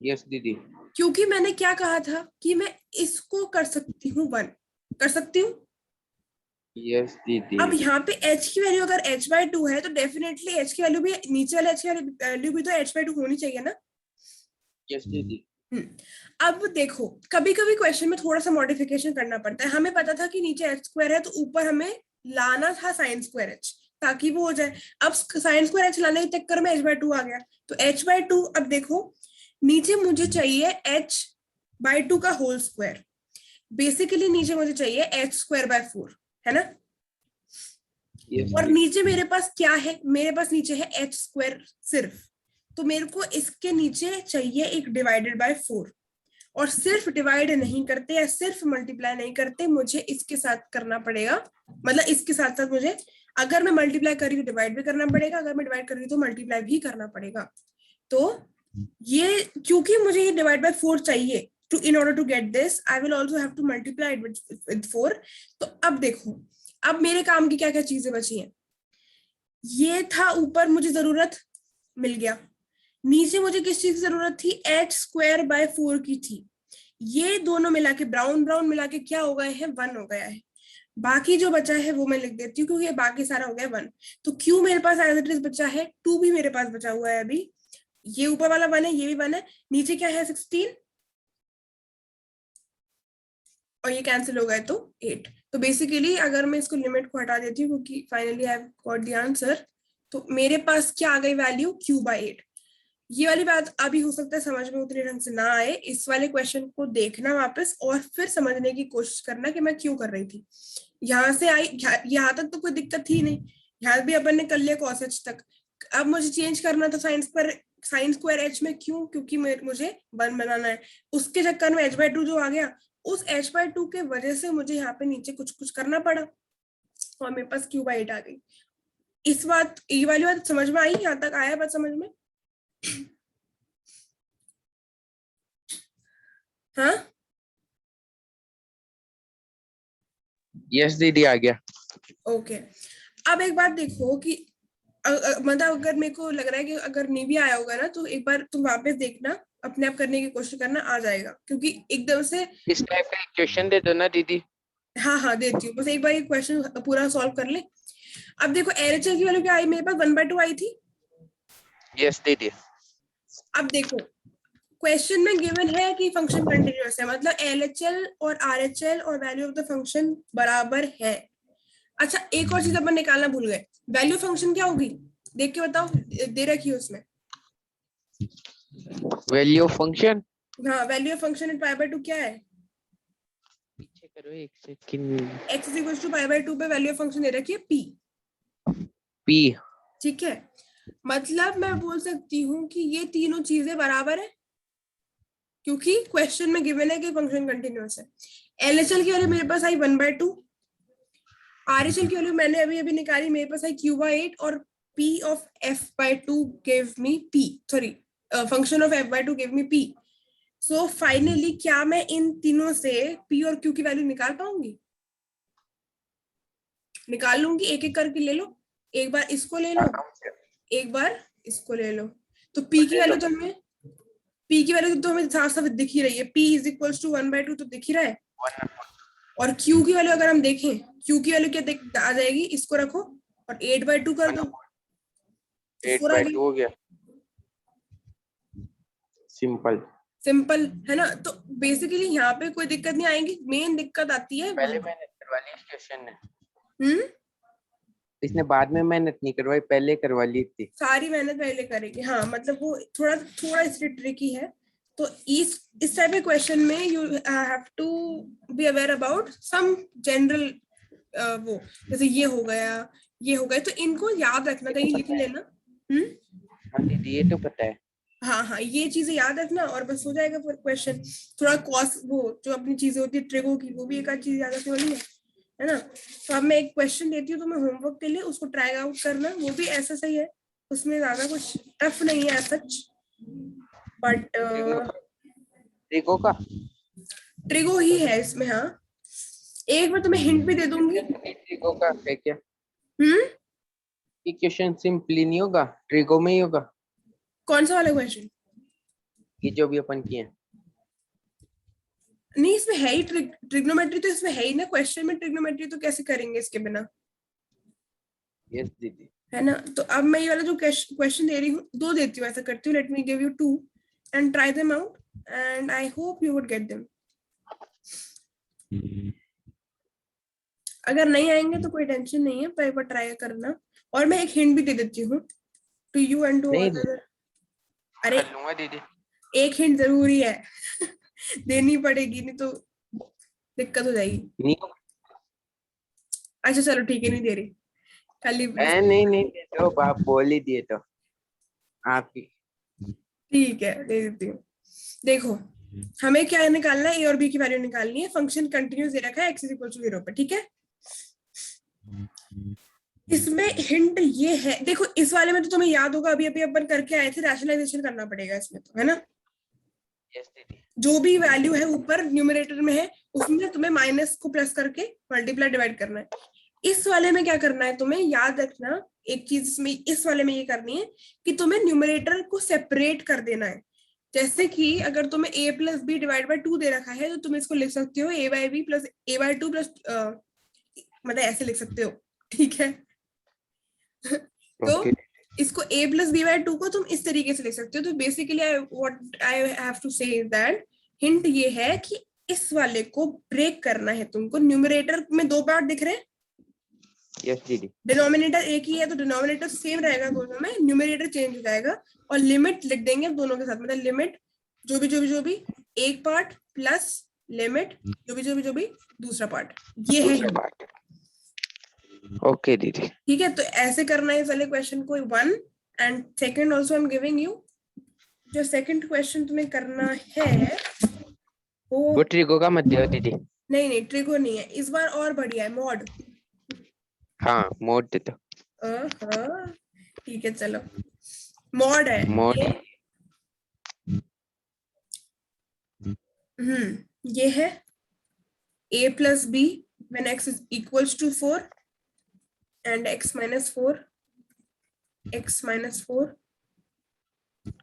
यस दीदी। क्योंकि मैंने क्या कहा था कि मैं इसको कर सकती हूँ 1, कर सकती हूँ। यस दीदी। अब यहाँ पे h की वैल्यू अगर h/2 है तो डेफिनेटली h की वैल्यू भी, नीचे वाले h की वैल्यू भी तो h/2 होनी चाहिए ना। यस दीदी। अब देखो, कभी कभी क्वेश्चन में थोड़ा सा मॉडिफिकेशन करना पड़ता है, हमें पता था कि नीचे h स्क्वायर है तो ऊपर हमें लाना था साइन स्क्वायर h ताकि वो हो जाए। अब साइन स्क्वायर h लाने के चक्कर में h/2 आ गया, तो h/2, अब देखो नीचे मुझे चाहिए h/2 का होल स्क्वायर, बेसिकली नीचे मुझे चाहिए h²/4, है ना। यस और दीदी। नीचे मेरे पास क्या है, मेरे पास नीचे है h² सिर्फ, तो मेरे को इसके नीचे चाहिए एक डिवाइडेड बाय 4, और सिर्फ डिवाइड नहीं करते या सिर्फ मल्टीप्लाई नहीं करते, मुझे इसके साथ करना पड़ेगा, मतलब इसके साथ साथ मुझे, अगर मैं मल्टीप्लाई कर रही हूँ डिवाइड भी करना पड़ेगा, अगर मैं डिवाइड कर रही हूँ तो मल्टीप्लाई भी करना पड़ेगा। तो ये क्योंकि मुझे ये डिवाइड बाय 4 चाहिए, to in order to get this I will also have to multiply it with 4। तो अब देखो, अब मेरे काम की क्या क्या चीजें बची हैं, ये था ऊपर मुझे जरूरत, मिल गया। नीचे मुझे किस चीज की जरूरत थी, h²/4 की थी, ये दोनों मिला के ब्राउन ब्राउन मिला के क्या हो गए हैं, 1 हो गया है। बाकी जो बचा है वो मैं लिख देती हूँ क्योंकि बाकी सारा हो गया 1। तो क्यू मेरे पास एज इट इज बचा है, 2 भी मेरे पास बचा हुआ है अभी, ये ऊपर वाला 1 है, ये भी 1 है, नीचे क्या है 16, और ये कैंसिल हो गए तो 8। तो बेसिकली अगर मैं इसको लिमिट को हटा देती हूँ क्योंकि finally I have got the answer, तो मेरे पास क्या आ गई वैल्यू, q/8। ये वाली बात अभी हो सकता है समझ में उतने ढंग से ना आए, इस वाले क्वेश्चन को देखना वापस और फिर समझने की कोशिश करना कि मैं क्यों कर रही थी। यहाँ से आई, यहाँ तक तो कोई दिक्कत थी नहीं, यहाँ भी अपन ने कर लिया cos h तक। अब मुझे चेंज करना था साइन स्क्वायर h में, क्यों, क्योंकि मुझे 1 बनाना है, उसके चक्कर में h/2 जो आ गया, उस h/2 के वजह से मुझे यहाँ पे नीचे कुछ कुछ करना पड़ा और मेरे पास q/8 आ गई। इस बात, ये वाली बात समझ में आई, यहाँ तक आया बात समझ में। हाँ यस दीदी आ गया। ओके। अब एक बात देखो कि मतलब अगर मेरे को लग रहा है कि अगर नहीं भी आया होगा ना तो एक बार तुम वापस देखना, अपने आप करने की कोशिश करना, आ जाएगा, क्योंकि एकदम से। इस टाइप का क्वेश्चन दे दो ना दीदी। हाँ हाँ देती हूँ, बस एक बार ये क्वेश्चन पूरा सॉल्व कर ले। अब देखो LHL की वैल्यू क्या आई, मेरे पास 1/2 आई थी। यस दीदी। अब देखो क्वेश्चन में गिवन है कि फंक्शन कंटिन्यूअस है, मतलब LHL और RHL और वैल्यू ऑफ द फंक्शन बराबर है। अच्छा एक और चीज अपन निकालना भूल गए, वैल्यू फंक्शन क्या होगी, देख के बताओ, दे रखी है उसमें। वैल्यू फंक्शन, हाँ वैल्यू ऑफ फंक्शन एट π/2 क्या है, पीछे करो एक सेकंड। x इक्वल्स टू π/2 पे वैल्यू ऑफ फंक्शन दे रखी है p। पी। ठीक है, मतलब मैं बोल सकती हूँ कि ये तीनों चीजें बराबर है क्योंकि क्वेश्चन में गिवन है कि फंक्शन कंटिन्यूअस है। LHL की वैल्यू मेरे पास आई 1/2, RHL की वैल्यू मैंने अभी अभी निकाली, मेरे पास आई q/8, और p of f/2 gave me p, sorry function of f/2 gave me p। So finally क्या मैं इन तीनों से p और q की वैल्यू निकाल पाऊंगी, निकाल लूंगी, एक एक करके ले लो, एक बार इसको ले लो, एक बार इसको ले लो। तो p की वैल्यू तो हमें, p की वैल्यू तो हमें साफ साफ दिख ही रही है, p इज इक्वल्स टू 1/2 तो दिख ही रहा है। और q की वैल्यू अगर हम देखें, q की वैल्यू क्या आ जाएगी, इसको रखो और 8/2 कर दो, तो 4 आ 8/2 गई। हो गया, सिंपल। सिंपल है ना। तो बेसिकली यहाँ पे कोई दिक्कत नहीं आएगी, मेन दिक्कत आती है पहले वही। मेहनत करवा ली इस क्वेश्चन ने, हम्म, इसने बाद में मेहनत नहीं करवाई, पहले करवा ली थी। सारी मेहनत पहले करेगी, हाँ मतलब वो थोड़ा थोड़ा इससे ट्रिकी है। तो इस टाइप के क्वेश्चन में you have to be aware about some general, वो जैसे ये हो गया, ये हो गया, तो इनको याद रखना, ये तो कहीं लिख पता है। लेना। हम्म, हाँ दीदी ये तो पता है। हाँ हाँ, ये चीजें याद रखना और बस हो जाएगा फिर क्वेश्चन। थोड़ा कॉस वो जो अपनी चीजें होती है ट्रिगो की, वो भी एक आध चीज याद रखने वाली है ना। तो अब मैं एक क्वेश्चन देती हूँ तुम्हें होमवर्क के लिए, उसको ट्राई आउट करना, वो भी ऐसा सही है, उसमें ज्यादा कुछ टफ नहीं है सच, बट ट्रिगो का ट्रिगो ही है इसमें। हाँ, एक मैं तुम्हें हिंट भी दे दूंगी। ट्रिगो का है क्या? हम्म, ये क्वेश्चन सिंपली नहीं होगा, ट्रिगो में ही होगा, कौन सा वाला क्वेश्चन? ये जो भी अपन किए हैं। नहीं, इसमें है ही ट्रिग्नोमेट्री, तो इसमें है ही ना क्वेश्चन में ट्रिग्नोमेट्री, तो कैसे करेंगे इसके बिना, यस दीदी। है ना। तो अब मैं ये वाला जो क्वेश्चन दे रही हूँ, दो देती हूँ, ऐसा करती हूँ, let me give you two and try them out and I hope you would get them. अगर नहीं आएंगे तो कोई टेंशन नहीं है, पर एक बार ट्राई करना। और मैं एक हिंट भी दे देती हूँ टू यू एंड टू नहीं अदर। अरे, कर लूंगा दीदी। एक हिंट जरूरी है देनी पड़ेगी, नहीं तो दिक्कत हो जाएगी। नहीं अच्छा चलो ठीक है, नहीं दे रही, खाली बस। नहीं नहीं दे दो, आप बोल ही दिए तो आप ही। ठीक है, दे देती हूँ। देखो, हमें क्या निकालना है, ए और बी की वैल्यू निकालनी है। फंक्शन कंटिन्यूस दे रखा है x इज इक्वल टू 0 पे, ठीक है। इसमें हिंट ये है, देखो इस वाले में तो तुम्हें याद होगा, अभी अभी अपन करके आए थे, रैशनलाइजेशन करना पड़ेगा इसमें तो, है ना। यस दीदी। जो भी वैल्यू है ऊपर न्यूमरेटर में है, उसमें तुम्हें माइनस को प्लस करके मल्टीप्लाई डिवाइड करना है। इस वाले में क्या करना है तुम्हें याद रखना, एक चीज इसमें इस वाले में ये करनी है कि तुम्हें न्यूमरेटर को सेपरेट कर देना है। जैसे कि अगर तुम्हें a plus B divide by 2 दे रखा है, तो तुम इसको लिख सकते हो a by B plus a by 2 plus, मतलब ऐसे लिख सकते हो, ठीक है। तो ओके इसको a प्लस बी बाई 2 को तुम इस तरीके से लिख सकते हो। तो basically what I have to say is that, hint ये है कि इस वाले को ब्रेक करना है तुमको। न्यूमरेटर में दो पार्ट दिख रहे हैं, यस दीदी। डिनोमिनेटर एक ही है, तो डिनोमिनेटर सेम रहेगा दोनों में, न्यूमरेटर चेंज हो जाएगा और लिमिट लिख देंगे दोनों के साथ, मतलब लिमिट जो भी एक पार्ट प्लस लिमिट जो भी दूसरा पार्ट, ये है। ओके दीदी। ठीक है, तो ऐसे करना है इस वाले क्वेश्चन को। One and second also I am giving you, जो सेकंड क्वेश्चन तुम्हें करना है वो ट्रिगो का मत दियो दीदी। नहीं नहीं, ट्रिगो नहीं है इस बार, और बढ़िया है, मॉड। हाँ मोड दे दो। ठीक है चलो, मॉड है मोड। ये है a plus B when x is equals to 4 and x minus 4,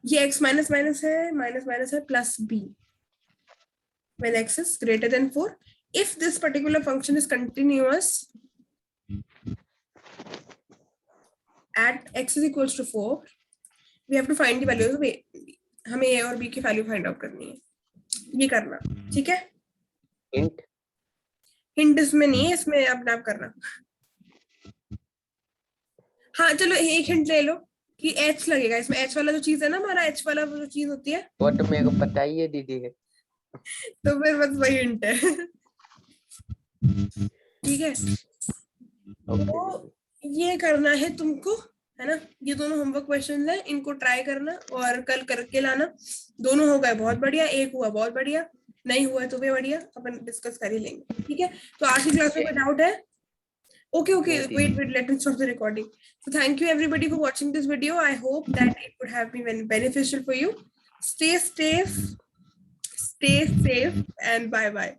ये x माइनस माइनस है, माइनस माइनस है, plus b when x is greater than 4. If this particular function is continuous at x is equals to 4, we have to find the values of a. हमें a और b की value find out करनी है, ये करना, ठीक है। Hint hint इसमें नहीं है, इसमें अपने आप करना। हाँ चलो एक हिंट ले लो कि h लगेगा इसमें, h वाला जो चीज है ना, हमारा h वाला जो चीज होती है, वो तो मेरे को पता ही है दीदी है। तो फिर बस वही हिंट है ठीक है। तो ये करना है तुमको, है ना। ये दोनों होमवर्क क्वेश्चन है, इनको ट्राई करना और कल करके लाना। दोनों हो गए बहुत बढ़िया, एक हुआ बहुत बढ़िया, नहीं हुआ तो भी बढ़िया, अपन डिस्कस कर ही लेंगे, ठीक है। तो आज की क्लास में कोई डाउट है? Okay, wait, let me stop the recording. So thank you everybody for watching this video. I hope that it would have been beneficial for you. Stay safe and bye bye.